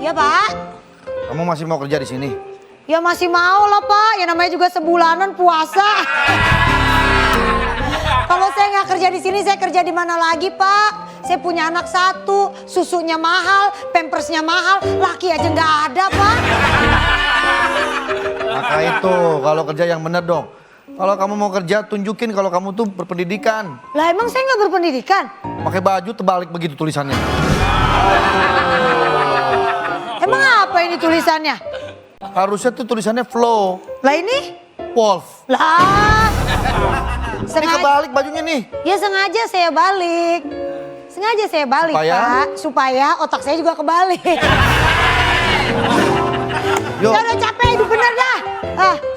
Iya Pak. Kamu masih mau kerja di sini? Ya masih mau lah Pak, ya namanya juga sebulanan puasa. Kalau saya nggak kerja di sini, saya kerja di mana lagi Pak? Saya punya anak satu, susunya mahal, pampersnya mahal, laki aja nggak ada Pak. Maka itu, kalau kerja yang bener dong. Kalau kamu mau kerja, tunjukin kalau kamu tuh berpendidikan. Lah emang saya nggak berpendidikan? Pakai baju terbalik begitu tulisannya. Emang apa ini tulisannya? Harusnya tuh tulisannya flow. Lah ini? Wolf. Lah. Ini kebalik bajunya nih. Ya sengaja saya balik. Sengaja saya balik Supaya? Pak. Supaya otak saya juga kebalik. Yuk, Saya udah capek hidup bener dah.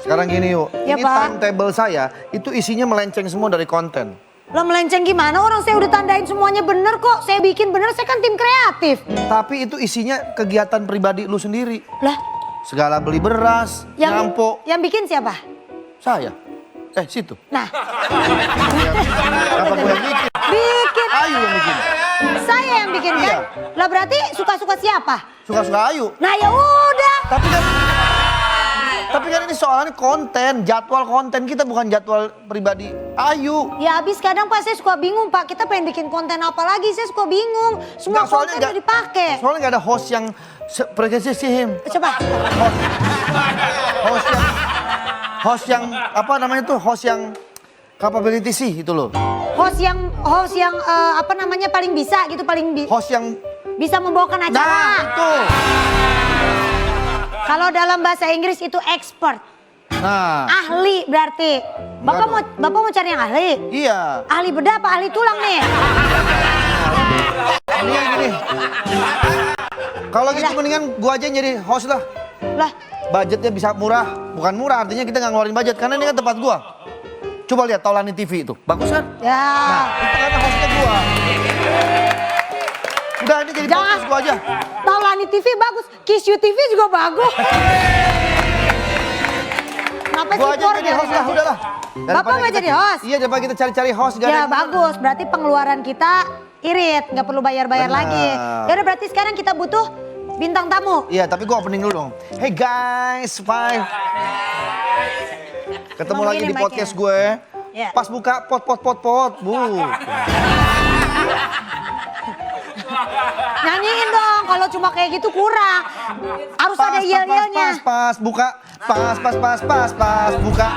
sekarang gini yuk. Ya, Ini Pak. timetable saya, itu isinya melenceng semua dari konten. Lah melenceng gimana? Orang saya udah tandain semuanya bener kok. Saya bikin bener, saya kan tim kreatif. Tapi itu isinya kegiatan pribadi lu sendiri. Lah, Segala beli beras, nyampo. yang bikin siapa? Saya. Situ. Nah, Apa gue yang bikin? bikin. Ayu yang bikin. Saya yang bikin kan? Iya. Lah berarti suka-suka siapa? Suka-suka Ayu. Nah ya udah. Tapi kan ini soalnya konten, jadwal konten kita bukan jadwal pribadi Ayu. Ya habis kadang Pak saya suka bingung Pak. Kita pengen bikin konten apa lagi? Saya suka bingung. Semua Nggak, soalnya konten udah dipakai. Soalnya nggak ada host yang presisi Coba. host yang apa namanya tuh, host yang capability sih itu loh. Host yang apa namanya paling bisa gitu, Host yang bisa membawakan acara. nah itu. Kalau dalam bahasa Inggris itu expert. Nah, Ahli berarti. Enggak Bapak mau cari yang ahli? iya. Ahli bedah apa ahli tulang nih? Ini gini. Kalau gitu mendingan gua aja yang jadi host lah. Lah, Budgetnya bisa murah, bukan murah artinya kita nggak ngeluarin budget karena ini kan tempat gua. Coba lihat Taulani TV itu, bagus kan? ya. Nah, itu karena hostnya gua. Udah ini jadi podcast gua aja. Taulani TV bagus, Kiss You TV juga bagus. Kenapa Gua sih aja Por jadi biarin host lah, aja? udah lah. Bapak nggak jadi host? Iya, daripada kita cari-cari host. nggak ada Ya yang- bagus, berarti pengeluaran kita irit, nggak perlu bayar-bayar Benar. lagi. Ya udah berarti sekarang kita butuh bintang tamu. Iya, tapi gua opening dulu dong. Hey guys, five. Ketemu Emang lagi begini di podcast mic-nya? gue. Iya. Pas buka pot. Bu. Nyanyiin dong, kalau cuma kayak gitu kurang. Harus ada yel-yelnya. Pas buka. Pas buka.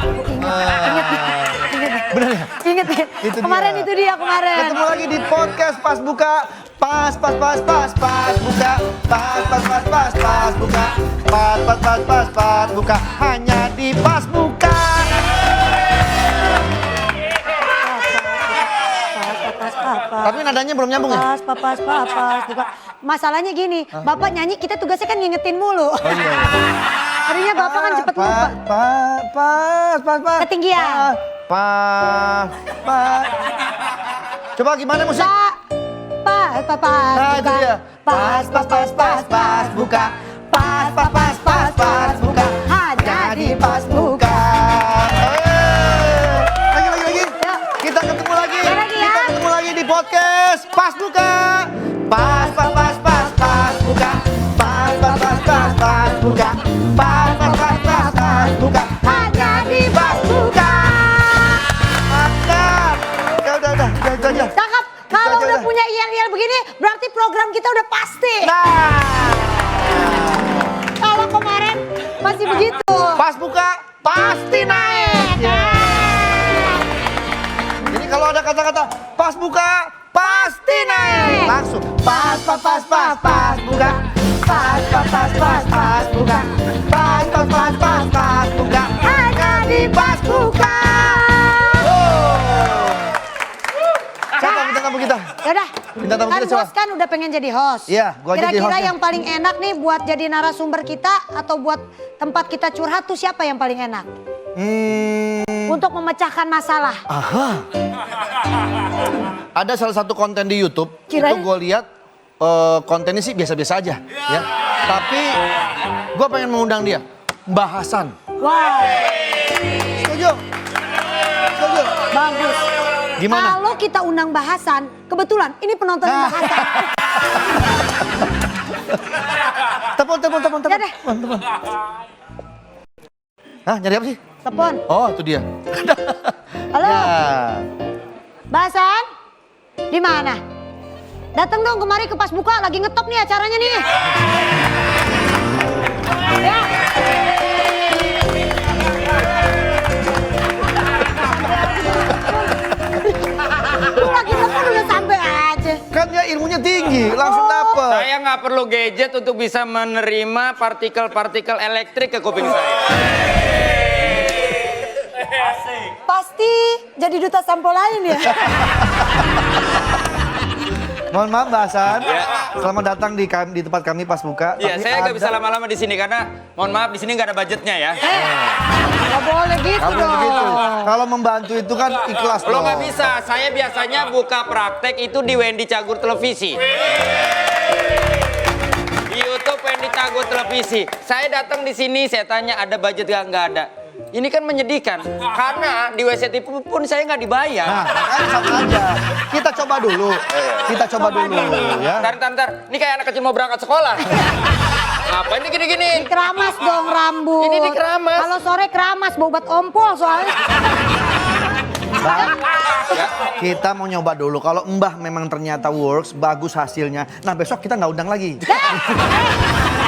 Ingat. Bener ya? Ingat ya? Itu dia. Kemarin itu dia kemarin. Ketemu lagi di podcast pas buka. Pas buka. Pas buka. Hanya di pas buka. Tapi nadanya belum nyambung ya? Pas. Buka. Masalahnya gini, Bapak nyanyi kita tugasnya kan ngingetin mulu. Oh iya. Harinya Bapak kan cepet lupa. Pas. Ketinggian. Pas. Coba gimana musik? Pas. Nah itu dia. Pas buka. Pas buka. Hanya di pas buka. Lagi. Yuk. Kita ketemu lagi. Sekali lagi ya. Kita ketemu lagi di podcast Pas Buka. Pas buka. Pas buka. Pas buka. Hanya di pas buka. Mantap. Ya udah itu aja. Cakep. Kalau aja udah udah. punya yel-yel begini, berarti program kita udah pasti. Nah. Kalau kemarin masih begitu. Pas buka pasti naik. Jadi kalau ada kata-kata pas buka pasti naik. Langsung pas buka. Pas buka. Pas buka. Hanya di pas buka. Siapa bintang tamu kita? Yaudah, Bintang tamu kan kita siapa? bos kan udah pengen jadi host. Iya, gua aja jadi Kira-kira hostnya. yang paling enak nih buat jadi narasumber kita atau buat tempat kita curhat tuh siapa yang paling enak? Untuk memecahkan masalah. Aha. Ada salah satu konten di YouTube, Kirain? itu gue lihat kontennya sih biasa-biasa aja, ya. Tapi gue pengen mengundang dia, Mbah Hasan. Wow, Setuju? bagus. Gimana? Kalau kita undang bahasan, kebetulan ini penonton Nah. bahasan. Tapi Ya deh. Telepon. Hah, nyari apa sih? Telepon. Oh, itu dia. Halo. Ya. Mbak Hasan? Di mana? Datang dong kemari ke Pas Buka, lagi ngetop nih acaranya nih. Ya. Lu lagi telepon udah sampai aja. Kan ya ilmunya tinggi, langsung dapet. Saya nggak perlu gadget untuk bisa menerima partikel-partikel elektrik ke kuping saya. Pasti jadi duta sampo lain ya. Mohon maaf Mbak Hasan, Ya. selamat datang di tempat kami Pas Buka. Iya, Tapi saya nggak ada- bisa lama-lama di sini karena, mohon maaf, di sini nggak ada budgetnya ya. Gak boleh gitu Nggak boleh dong. begitu. Kalau membantu itu kan ikhlas Lo dong. nggak bisa. Saya biasanya buka praktek itu di Wendy Cagur Televisi. Di YouTube Wendy Cagur Televisi. Saya datang di sini, saya tanya ada budget nggak ada. Ini kan menyedihkan karena di WCTV pun saya nggak dibayar. Nah, makanya sama aja. Kita coba dulu. Kita coba dulu ya. Ntar. Ini kayak anak kecil mau berangkat sekolah. Apa ini gini-gini? Keramas dong rambut. Ini dikeramas. Kalau sore keramas, bau obat ompol soalnya. Mbak, kita mau nyoba dulu. Kalau Mbah memang ternyata works, bagus hasilnya. Nah besok kita nggak undang lagi.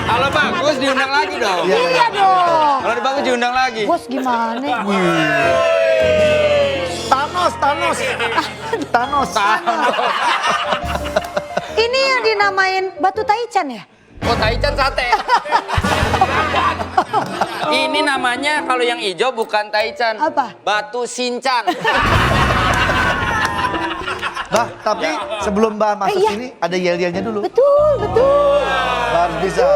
Kalau bagus diundang lagi dong. Iya, Iya dong. Kalau bagus diundang lagi. Bos gimana? Thanos. Ini yang dinamain batu taichan ya? Oh, taichan sate. Ini namanya kalau yang hijau bukan taichan. Apa? Batu sinchan. Bah, tapi sebelum Mbah masuk iya. sini ada yel-yelnya dulu. Betul. Baru bisa.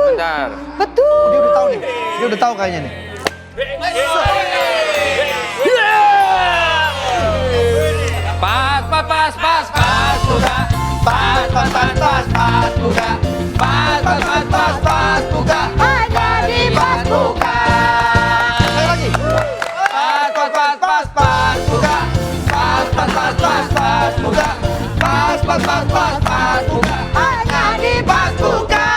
Bentar. Betul. Dia udah tahu nih. Dia udah tahu kayaknya nih. Pas buka. Pas buka. Pas buka. Ada di Pas Buka. Sekali lagi. Pas buka. Pas buka. Ada di Pas Buka.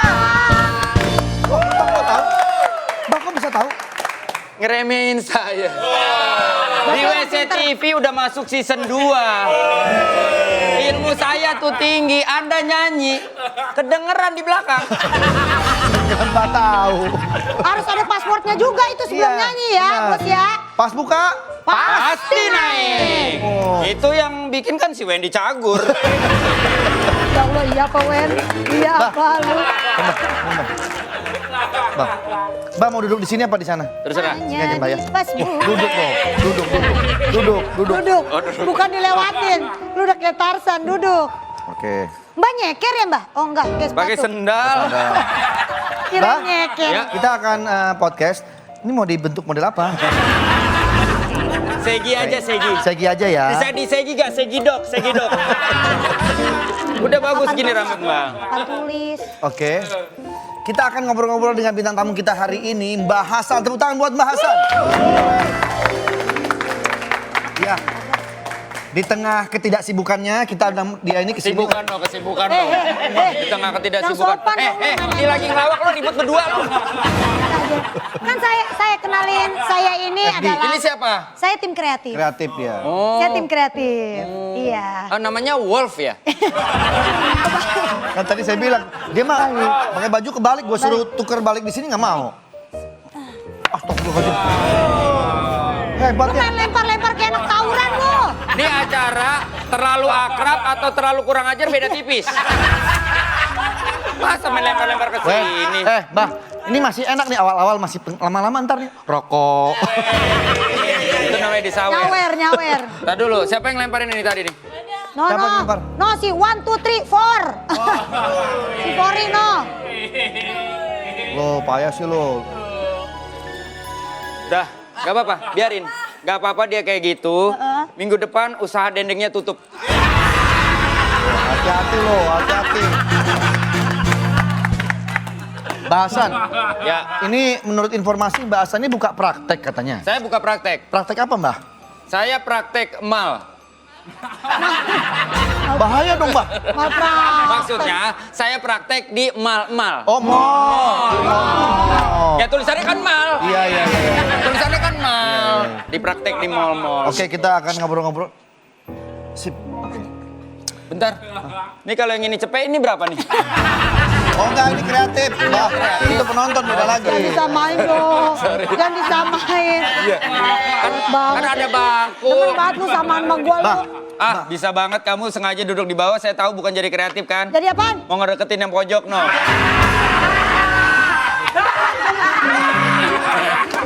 Bah kok bisa tahu? Ngeremehin saya. Di WCTV udah masuk season 2. Ilmu saya tuh tinggi, Anda nyanyi, kedengeran di belakang. Kan Mbah tahu. Harus ada passwordnya juga itu sebelum Iya, nyanyi ya, benar. bos ya. Pas buka. Pasti naik. Oh. Itu yang bikin kan si Wendy Cagur. Ya Allah, iya Pak Wen. Iya apa lu? Mbah mau duduk di sini apa di sana? Terserah. Sini aja, Mbak, ya. Di Pas Buka. Duduk dong. Duduk. Duduk. Oh, duduk. Bukan dilewatin. Lu udah kayak Tarsan, duduk. Oke. Mbak nyeker ya Mbak? Oh enggak, pakai sepatu. Pakai sendal. Kira Mbak? nyeker. Ya. Kita akan podcast. Ini mau dibentuk model apa? Segi aja, Segi. Segi aja ya. Bisa di Segi gak? Segi dok. Udah bagus gini rambut Bang. Papan tulis. Oke. Kita akan ngobrol-ngobrol dengan bintang tamu kita hari ini, Mbah Hasan. Tepuk tangan buat Mbah Hasan. Ya. Di tengah ketidaksibukannya, kita dia ini kesini. Kesibukan dong. Di tengah ketidaksibukan. Yang sopan dong, Ini lagi ngelawak lo ribut berdua lo. Kan saya kenalin, saya ini adalah. Ini siapa? Saya tim kreatif. Kreatif dia. Saya tim kreatif. Iya. Namanya Wolf ya? Kan tadi saya bilang, dia mah pakai baju kebalik, gue suruh tuker balik di sini nggak mau. Astagfirullahaladzim. Hebat Lu ya. main lempar-lempar kayak anak tawuran lu. Ini acara terlalu akrab atau terlalu kurang ajar beda tipis. Masa main lempar-lempar ke sini? Mbah, ini masih enak nih awal-awal, masih lama-lama ntar nih. Rokok. Itu namanya disawer. Nyawer. Tadi dulu, siapa yang lemparin ini tadi nih? No, Siapa yang lempar? No, si 1, 2, 3, 4. Si Fori, no. Lo payah sih lo. Dah, gak apa-apa, biarin. Gak apa-apa dia kayak gitu. Minggu depan usaha dendengnya tutup. Hati-hati lo, hati-hati. Bahasan. Ya, Ini menurut informasi Mbak Hasan ini buka praktek katanya. saya buka praktek. Praktek apa Mbah? Saya praktek emal. Bahaya dong, Mbah. Malpraktek. Maksudnya saya praktek di mal-mal. Oh, mall. Ya tulisannya kan mal. Iya. Tulisannya kan mal. Dipraktek di mall-mall. Oke, kita akan ngobrol-ngobrol. Sip. Bentar. Ini kalau yang ini cepet ini berapa nih? Oh enggak, ini kreatif. Mbak, itu penonton beda lagi. Jangan disamain dong. Jangan disamain. Kan Banget. ada bangku. Demen banget lu samaan sama gua lu. Bah. Ah, bisa banget kamu sengaja duduk di bawah. Saya tahu bukan jadi kreatif kan? Jadi apaan? Mau ngedeketin yang pojok, no.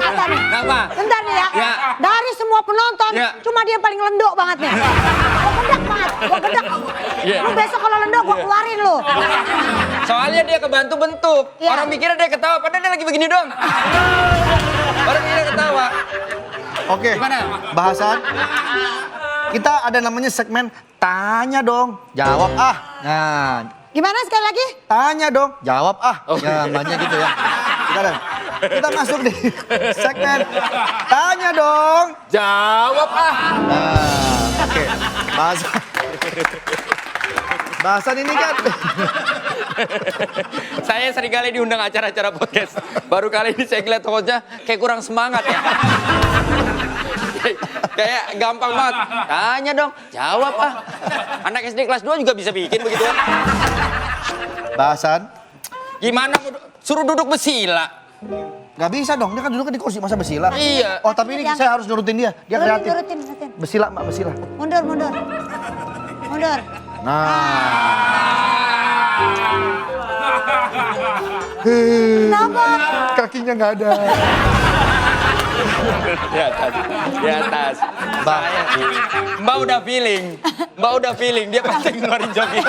Apa nih? Kenapa? Bentar nih ya. Ya. Dari semua penonton, Ya. cuma dia yang paling lendok banget nih. Gua gedek banget, gua gedek. Ya. Lu besok kalau lendok gua keluarin lu. Soalnya dia kebantu bentuk. Iya. Orang mikirnya dia ketawa, padahal dia lagi begini dong. Orang mikirnya ketawa. Oke. Gimana? Bahasan. Kita ada namanya segmen tanya dong, jawab ah. Nah, Gimana sekali lagi? tanya dong, jawab ah. Oh. Ya, banyak gitu ya. Kita masuk di segmen tanya dong. Jawab ah. Nah, oke. Bahasan ini kan. Saya sering kali diundang acara-acara podcast. Baru kali ini saya ngeliat hostnya kayak kurang semangat ya. Kayak gampang banget. Tanya dong, jawab ah. Anak SD kelas 2 juga bisa bikin begitu. Bahasan. Gimana suruh duduk bersila? Gak bisa dong, dia kan duduk di kursi masa bersila. Iya. Oh tapi ini saya harus nurutin dia, dia kreatif. Turutin. Bersila mbak, bersila. Mundur. Kenapa? Kakinya nggak ada. Di atas. Mbak udah feeling, dia pasti ngeluarin joki.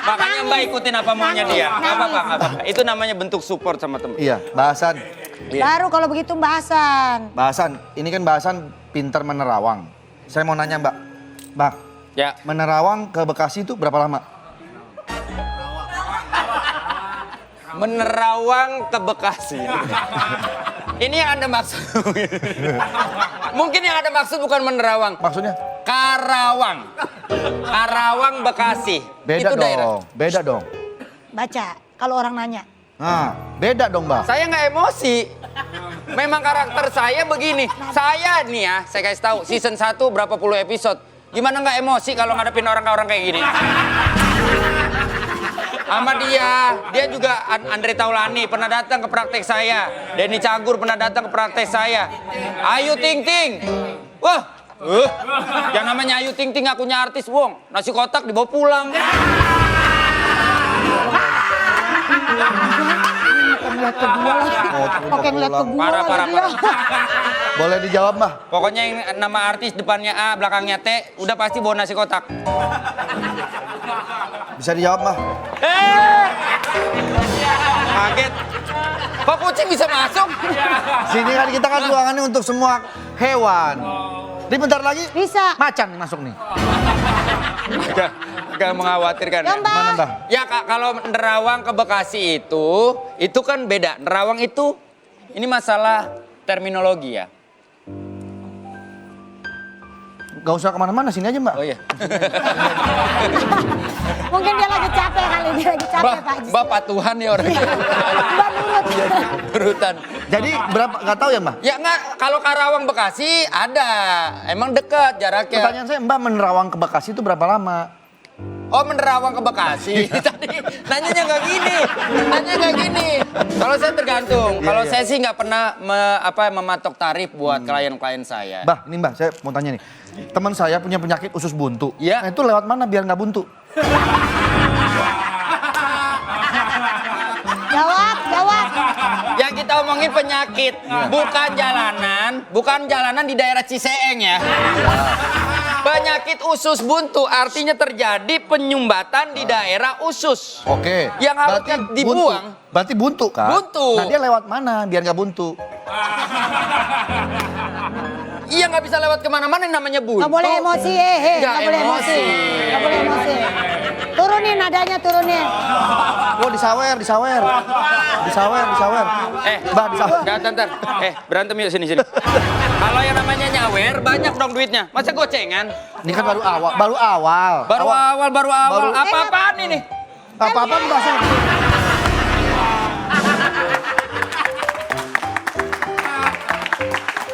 Makanya Mbak ikutin apa maunya dia. Gak apa-apa. Itu namanya bentuk support sama teman. Iya, bahasan. Baru kalau begitu bahasan. Bahasan, ini kan bahasan pinter menerawang. Saya mau nanya mbak, mbak, Ya. menerawang ke Bekasi itu berapa lama? Menerawang ke Bekasi. Ini yang Anda maksud. Mungkin yang Anda maksud bukan menerawang. Maksudnya? Karawang. Karawang Bekasi. Beda Itu dong, daerah. beda dong. Baca kalau orang nanya. Nah, beda dong mbak. Saya nggak emosi. Memang karakter saya begini. Saya nih ya, saya kasih tahu season 1 berapa puluh episode. Gimana nggak emosi kalau ngadepin orang kayak gini? Sama dia juga Andre Taulani pernah datang ke praktek saya. Denny Cagur pernah datang ke praktek saya. Ayu Ting Ting. Wah, yang namanya Ayu Ting Ting akunya artis, Wong. Nasi kotak dibawa pulang. Ngeliat ke gua lagi. Oke ngeliat ke gua Parah. lagi ya. Boleh dijawab mbak? Pokoknya yang nama artis depannya A, belakangnya T, udah pasti bawa nasi kotak. Bisa dijawab mbak? Kaget. Kok kucing bisa masuk? Sini kan kita kan ruangannya untuk semua hewan. Ini bentar lagi Bisa. macan nih masuk nih. Agak mengkhawatirkan. Ya, Ya, Mbak. Mana mbak? ya Kak, kalau nerawang ke Bekasi itu kan beda. Nerawang itu, ini masalah terminologi ya. Gak usah kemana-mana, sini aja mbak. Oh iya. Mungkin dia lagi capek kali, dia lagi capek Pak Haji. Bapak Tuhan ya orangnya. Mbak nurut. Urutan. Jadi berapa, gak tahu ya mbak? Ya enggak, kalau Karawang Bekasi ada. Emang dekat jaraknya. Pertanyaan saya mbak menerawang ke Bekasi itu berapa lama? Oh menerawang ke Bekasi. Tadi nanyanya nggak gini. Nanya nggak gini. Kalau saya tergantung. Kalau saya sih nggak pernah mematok tarif buat klien-klien saya. Mbak, ini mbak, saya mau tanya nih. Teman saya punya penyakit usus buntu. Iya. Nah itu lewat mana biar nggak buntu? Jawab. Yang kita omongin penyakit, bukan jalanan di daerah Ciseeng ya. Penyakit usus buntu artinya terjadi penyumbatan di daerah usus. Oke. Yang harusnya dibuang. Berarti buntu kan? Buntu. Nah dia lewat mana biar nggak buntu? Iya nggak bisa lewat kemana-mana yang namanya buntu. Nggak boleh emosi, Nggak nggak boleh emosi. emosi. Nggak boleh emosi. Turunin nadanya, turunin. Oh disawer. Disawer. Eh, Mbak disawer. Ntar. Berantem yuk sini. Kalau yang namanya nyawer banyak dong duitnya. Masa gocengan? Ini kan baru awal. Baru awal. Apa-apaan ini? Apa-apaan bahasa.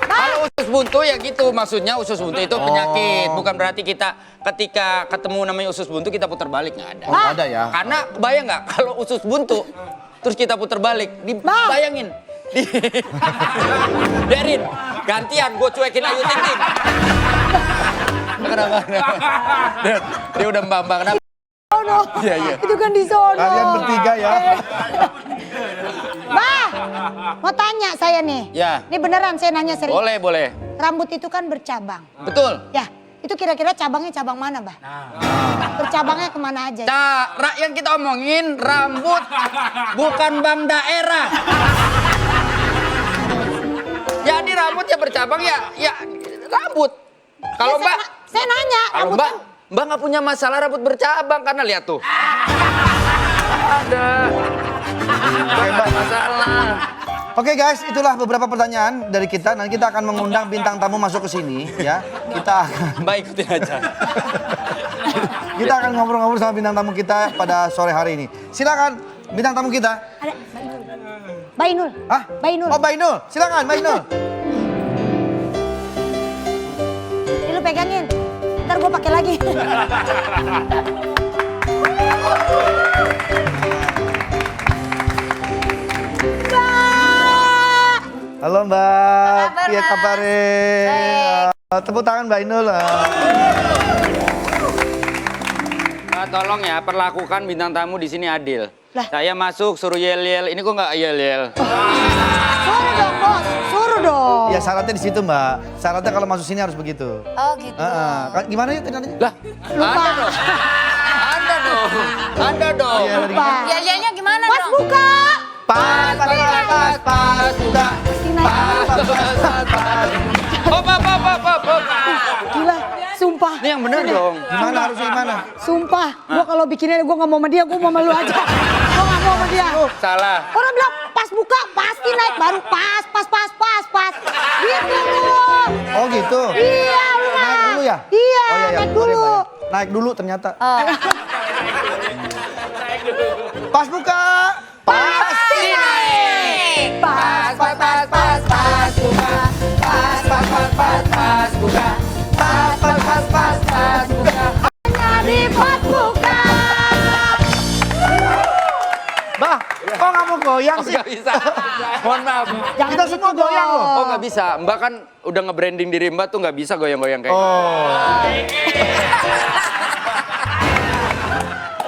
Kalau usus buntu ya gitu, maksudnya usus buntu itu penyakit. Bukan berarti kita ketika ketemu namanya usus buntu kita putar balik, nggak ada. Oh, nggak ada ya. Karena bayang nggak kalau usus buntu terus kita putar balik, bayangin. Derin, gantian gue cuekin Ayu Ting Ting. Kenapa? Dia udah mbak-mbak kenapa? Oh no, Iya. itu kan di sono. Kalian bertiga ya. Bah, mau tanya saya nih. Ya. Ini beneran saya nanya serius. Boleh. Rambut itu kan bercabang. Betul. Ya, itu kira-kira cabangnya cabang mana, Bah? Bercabangnya kemana aja? Yang kita omongin rambut bukan bank daerah. Jadi rambutnya bercabang ya rambut. Kalau Ya, Mbak, saya nanya, kalau rambut Mbak nggak punya masalah rambut bercabang karena lihat tuh. Ada. Nggak masalah. Oke guys, itulah beberapa pertanyaan dari kita. Nanti kita akan mengundang bintang tamu masuk ke sini ya. Kita akan Mbak ikutin aja. kita akan ngobrol-ngobrol sama bintang tamu kita pada sore hari ini. Silakan bintang tamu kita. ada Bainul. Hah? Bainul. Oh, Bainul. Silakan Bainul. Ini lu pegangin. Ntar gue pakai lagi. Mbak. Halo Mbak. kabar, Iya Mas? kabarnya. Tepuk tangan Mbak Inul. Tolong ya, perlakukan bintang tamu di sini adil. Lah. Saya masuk suruh yel-yel, ini kok nggak yel-yel? Suruh dong, Bos. Suruh dong. Ya syaratnya di situ Mbak. Syaratnya kalau masuk sini harus begitu. Oh, gitu. Gimana yuk tadi? Lah, Lupa. Anda dong. Iya, tadi Lupa. gimana? Yel-yelnya gimana Pas dong? buka. Pas, buka. Hop. Gila, sumpah. Ini yang bener dong. Gimana harusnya gimana? Sumpah, gua kalau bikinnya gua nggak mau sama dia, gua mau sama lu aja. Gua nggak mau sama dia. Salah. Orang bilang pas buka pasti naik, baru pas. Gitu loh. Oh gitu. Iya, lu Naik dulu ya? Iya, Oh, iya, naik sorry, dulu. Mbak. Naik dulu ternyata. Pas buka. Pasti naik. Pas buka. Pas buka. Jadi pas buka. Bah, kok nggak mau goyang sih? Nggak bisa. Mohon maaf. Jangan Kita gitu semua goyang loh. Oh nggak bisa. Mbak kan udah nge-branding diri Mbak tuh nggak bisa goyang-goyang kayak gitu. Oh.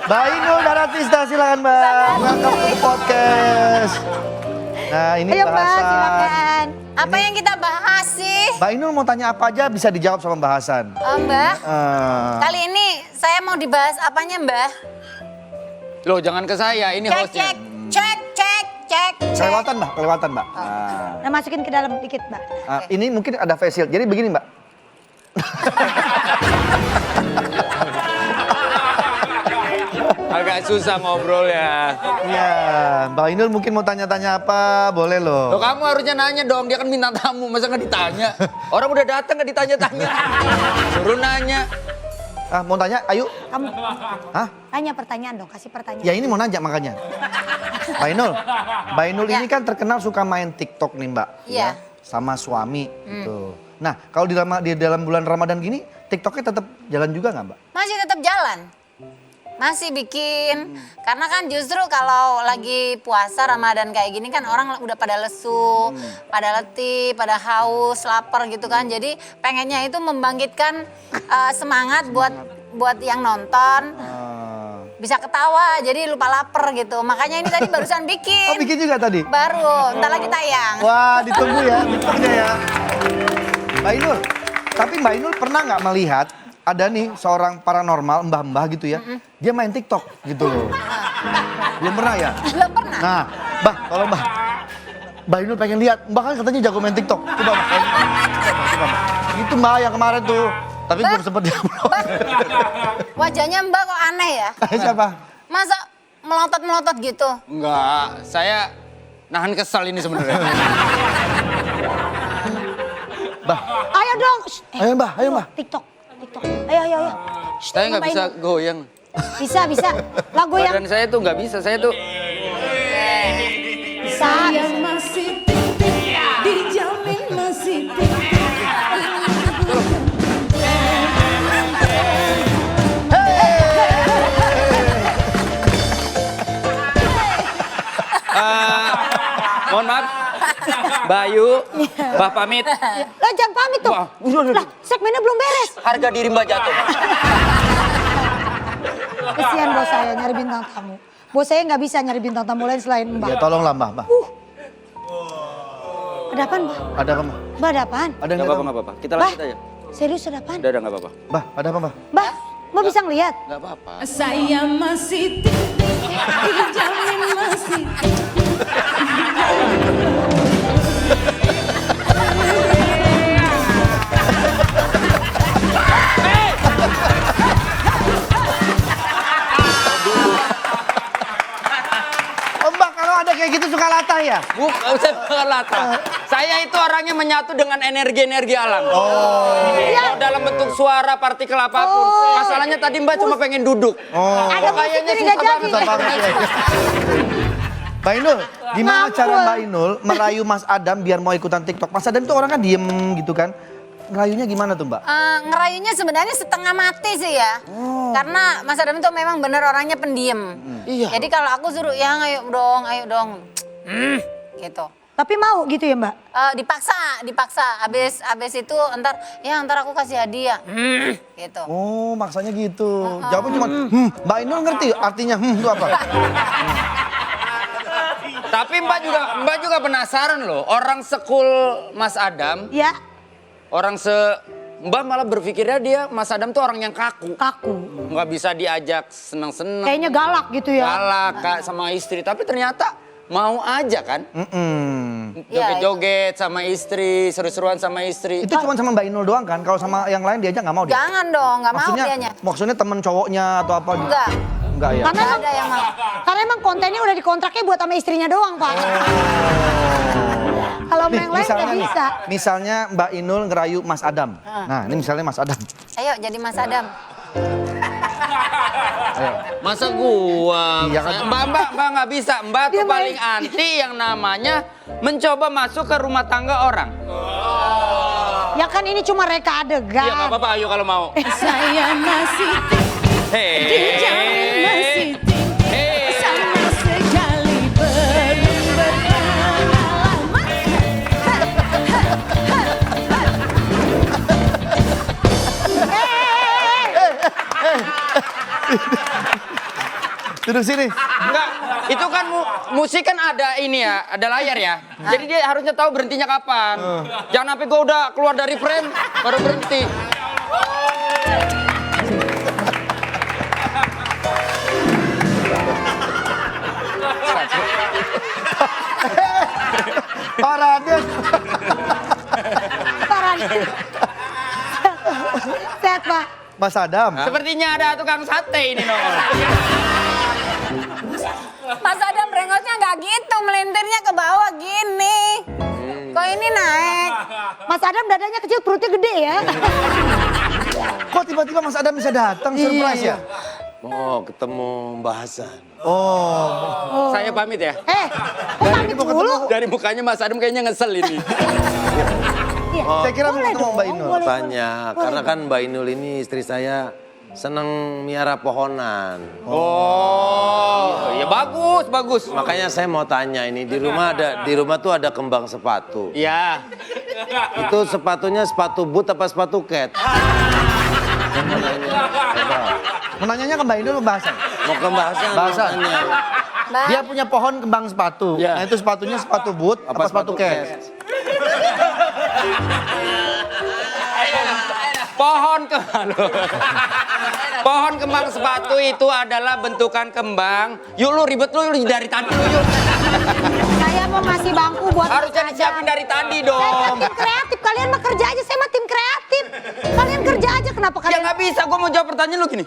Mbak Inul Daratista, silakan Mbak. Welcome to podcast. Nah ini Ayo Mbak, bahasan. silakan. Apa yang kita bahas sih? Mbak Inul mau tanya apa aja bisa dijawab sama Mbak Hasan. Mbak, Eh, kali ini saya mau dibahas apanya Mbak? Loh jangan ke saya, ini Cek, hostnya. cek. kelewatan Mbak. Nah, masukin ke dalam dikit, Mbak. Ini mungkin ada facial. Jadi begini Mbak. Agak susah ngobrol ya. Iya, Mbak Inul mungkin mau tanya-tanya apa, boleh Loh loh. kamu harusnya nanya dong, dia kan bintang tamu, masa nggak ditanya? Orang udah datang nggak ditanya-tanya. Suruh nanya. Mau tanya? Ayo. Kamu Hah? tanya pertanyaan dong, kasih pertanyaan. Ya ini mau nanya makanya. Mbak Inul ini kan terkenal suka main TikTok nih Mbak. Iya. Sama suami gitu. Nah kalau di dalam bulan Ramadan gini, TikToknya tetap jalan juga nggak Mbak? Masih tetap jalan. Masih bikin. Karena kan justru kalau lagi puasa Ramadan kayak gini kan orang udah pada lesu, pada letih, pada haus, lapar gitu kan. Jadi pengennya itu membangkitkan semangat buat yang nonton. Bisa ketawa, jadi lupa lapar gitu. Makanya ini tadi barusan bikin. Oh bikin juga tadi? Baru, ntar lagi tayang. Wah ditunggu ya, TikToknya ya. Mbak Inul, tapi Mbak Inul pernah nggak melihat ada nih seorang paranormal, mbah-mbah gitu ya, dia main TikTok gitu loh. Belum pernah ya? Belum pernah. Nah, kalau Mbak Inul pengen lihat, Mbak kan katanya jago main TikTok. Coba Mbak. Coba, Mbak. Itu Mbak yang kemarin tuh, tapi belum sempet diupload. Wajahnya Mbak kok aneh ya? Siapa? Masa melotot-melotot gitu? Enggak, saya nahan kesal ini sebenarnya. Mbah, Shh, Ayo, Mbak, ayo, Mbak. TikTok. Ayo. Shh, Saya nggak Mbak bisa Ainul. goyang. Bisa. Lagu yang Badan saya tuh nggak bisa. Saya tuh bisa. Masih titik, dijamin masih titik. mohon maaf. Bayu, Mbak pamit. Lah jangan pamit tuh. Wah, udah. Lah segmennya belum beres. Harga diri Mbak jatuh. Kesian bos saya nyari bintang tamu. Bos saya nggak bisa nyari bintang tamu lain selain Mbak. Ya tolonglah Mbak. Ada apaan, Mbak? Ada apa Mbak? Mbak ada apaan? Ada Nggak nggak apa-apa, Mbak? nggak apa-apa. Kita Mbak, lanjut aja. serius ada apaan? Udah, nggak apa-apa. Mbak, ada apa Mbak? Mbak bisa ngeliat? Nggak apa-apa. Saya masih titik, dijamin masih titik. Oh Mbak, kalau ada kayak gitu suka latah ya? Bukan, saya bukan latah. Saya itu orangnya menyatu dengan energi-energi alam. Mau dalam bentuk suara, partikel apapun. Masalahnya tadi Mbak cuma pengen duduk. Ada musik Kayaknya jadi nggak susah jadi. banget. Susah banget ya. Mbak Ainul, gimana Ngampul. cara Mbak Ainul merayu Mas Adam biar mau ikutan TikTok? Mas Adam tuh orang kan diem gitu kan. Ngerayunya gimana tuh Mbak? Ngerayunya sebenarnya setengah mati sih ya. Karena Mas Adam tuh memang bener orangnya pendiam. Iya. Jadi kalau aku suruh yang ayo dong. Gitu. Tapi mau gitu ya Mbak? Dipaksa. Abis itu ntar aku kasih hadiah. Gitu. Oh, maksanya gitu. Jawabnya cuma, Mbak Ainul ngerti artinya itu apa? Tapi Mbak juga penasaran loh. Orang sekul Mas Adam, Ya, Mbak malah berpikirnya dia Mas Adam tuh orang yang kaku. Nggak bisa diajak seneng-seneng. kayaknya galak gitu ya. Galak Kak, sama istri. Tapi ternyata mau aja kan. Joget-joget sama istri, seru-seruan sama istri. Itu cuma sama Mbak Ainul doang kan? Kalau sama yang lain diajak nggak mau dia? Jangan dong, nggak mau dianya. Maksudnya temen cowoknya atau apa? Enggak. Enggak ya? Karena Nggak ada yang mau. Karena emang kontennya udah dikontraknya buat sama istrinya doang, Pak. Kalau sama yang lain nggak bisa. Misalnya Mbak Ainul ngerayu Mas Adam. Nah, ini misalnya Mas Adam. Ayo jadi Mas Adam. Masa gua? Iya kan? Mbak nggak bisa. Mbak tuh paling anti yang namanya mencoba masuk ke rumah tangga orang. Ya kan ini cuma reka Iya nggak adegan. apa-apa, ayo kalau mau. Saya masih titik, dijamin masih titik. Sama sekali belum berpengalaman. Duduk sini. Enggak, itu kan musik kan ada ini ya, ada layar ya. Jadi dia harusnya tahu berhentinya kapan. Jangan sampai gua udah keluar dari frame baru berhenti. Parah dia. Parah nih. Sehat, Pak. Mas Adam. Sepertinya ada tukang sate ini nongol. Mas Adam brengosnya nggak gitu, melintirnya ke bawah gini. Kok ini naik? Mas Adam dadanya kecil, perutnya gede ya. Kok tiba-tiba Mas Adam bisa datang surprise ya? Mau ketemu Mbak Hasan. Oh. Saya pamit ya. Kok pamit dulu? Dari mukanya Mas Adam kayaknya ngesel ini. Iya. Saya kira mau Boleh ketemu dong, Mbak Ainul. boleh. Tanya, karena kan Mbak Ainul ini istri saya seneng miara pohonan. Oh, ya bagus. Makanya saya mau tanya ini di rumah tuh ada kembang sepatu. Iya. Itu sepatunya sepatu boot apa sepatu cat? Saya mau nanya. Coba. Menanyanya ke Mbak Ainul bahasan. Mau ke Mbak Hasan, mau Hasan. tanya. Dia punya pohon kembang sepatu. Iya. Nah itu sepatunya sepatu boot apa sepatu cat? Pohon kembang sepatu itu adalah bentukan kembang. Yuk lu ribet lu dari tadi lu yuk. Saya mau ngasih bangku buat Harusnya Mas disiapin Adam. dari tadi Saya kan dong. tim kreatif, kalian mah kerja aja, saya mah tim kreatif. Kalian kerja aja, kenapa Ya kalian? nggak bisa, gua mau jawab pertanyaan lu gini.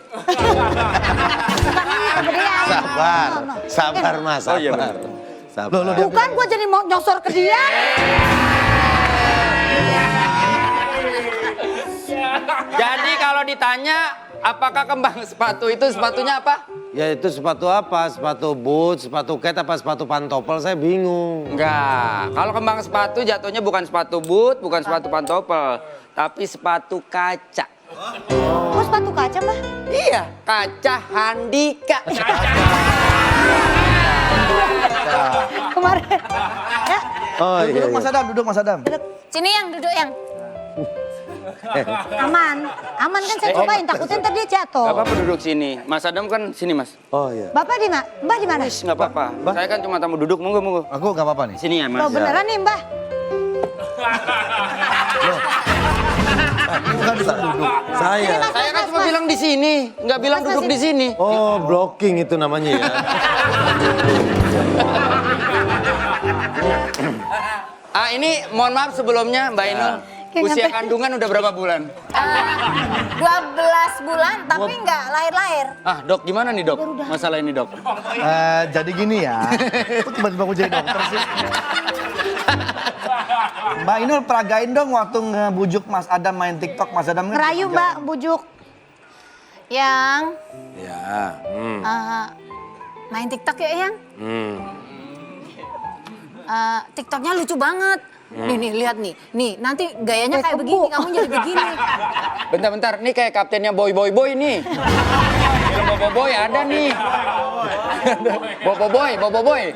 Bukan ini kegedean. Sabar, No, no. sabar Mas, Oh, iya, sabar. Sabar. Bukan, gue jadi mau nyosor ke dia. Jadi kalau ditanya, apakah kembang sepatu itu sepatunya apa? Ya itu sepatu apa? Sepatu boot, sepatu cat apa sepatu pantopel? Saya bingung. Enggak. Kalau kembang sepatu jatuhnya bukan sepatu boot, bukan sepatu pantopel, tapi sepatu kaca. Oh sepatu kaca mbak? Iya, kaca Handika. Kemarin. Ya, Oh iya. Duduk Mas Adam, duduk Mas Adam. Sini yang duduk yang. aman. Aman kan saya cobain, takutnya ntar dia jatuh. Gak apa-apa duduk sini. Mas Adam kan sini mas. Oh iya. Bapak di mana? Mbak di mana? Nggak apa-apa. Saya kan cuma tamu duduk, monggo monggo. Aku gak apa-apa nih. Sini ya mas. Loh beneran nih mbak? Bukan disuruh duduk. Saya. Saya kan cuma bilang di sini, nggak bilang Mas, duduk masih- di sini. Oh blocking itu namanya ya. Ini mohon maaf sebelumnya Mbak Inul. Kayak Usia ngapain? kandungan udah berapa bulan? 12 bulan tapi nggak lahir-lahir. Dok gimana nih dok? Masalah ini dok. Jadi gini ya. Kok tiba-tiba aku jadi dokter sih? Mbak Inul peragain dong waktu ngebujuk Mas Adam main TikTok. Mas Adam kan Ngerayu mbak, bujuk. Yang Ya. main TikTok ya yang. Hmm. TikToknya lucu banget. Nih lihat nih. Nih nanti gayanya Kayak kayak kebo. begini, kamu jadi begini. Bentar-bentar, nih kayak kaptennya Boy nih. Film Bobo ada nih. Bobo Boy.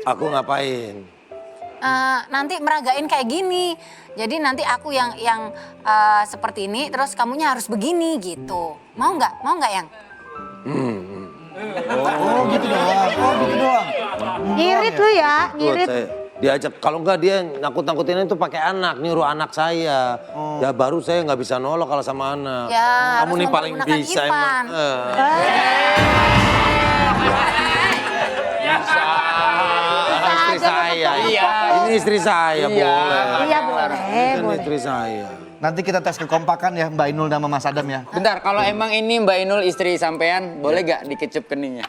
Aku ngapain? Nanti meragain kayak gini. Jadi nanti aku yang seperti ini, terus kamunya harus begini gitu. Mau nggak? Mau nggak yang? Oh gitu doang. Oh gitu doang. Ngirit lu ya, Tuh, ngirit. saya diajak, kalau enggak dia nakut-nakutin itu pakai anak, nyuruh anak saya. Ya baru saya nggak bisa nolak kalau sama anak. Ya, Kamu harus nih paling mempergunakan bisa Ivan. emang. Ini istri saya. Iya. Ini istri saya, Iya. boleh. Iya boleh, Ini kan boleh. istri saya. Nanti kita tes kekompakan ya Mbak Inul sama Mas Adam ya. Bentar, kalau emang ini Mbak Inul istri sampean, boleh gak dikecup keningnya?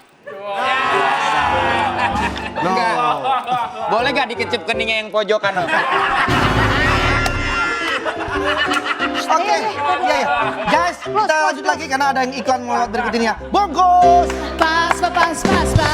Enggak. Boleh gak dikecup keningnya yang pojokan? Oke, iya ya. Guys, kita lanjut lagi karena ada yang iklan melewat berikut ini ya. Bungkus! Pas, pas, pas, pas.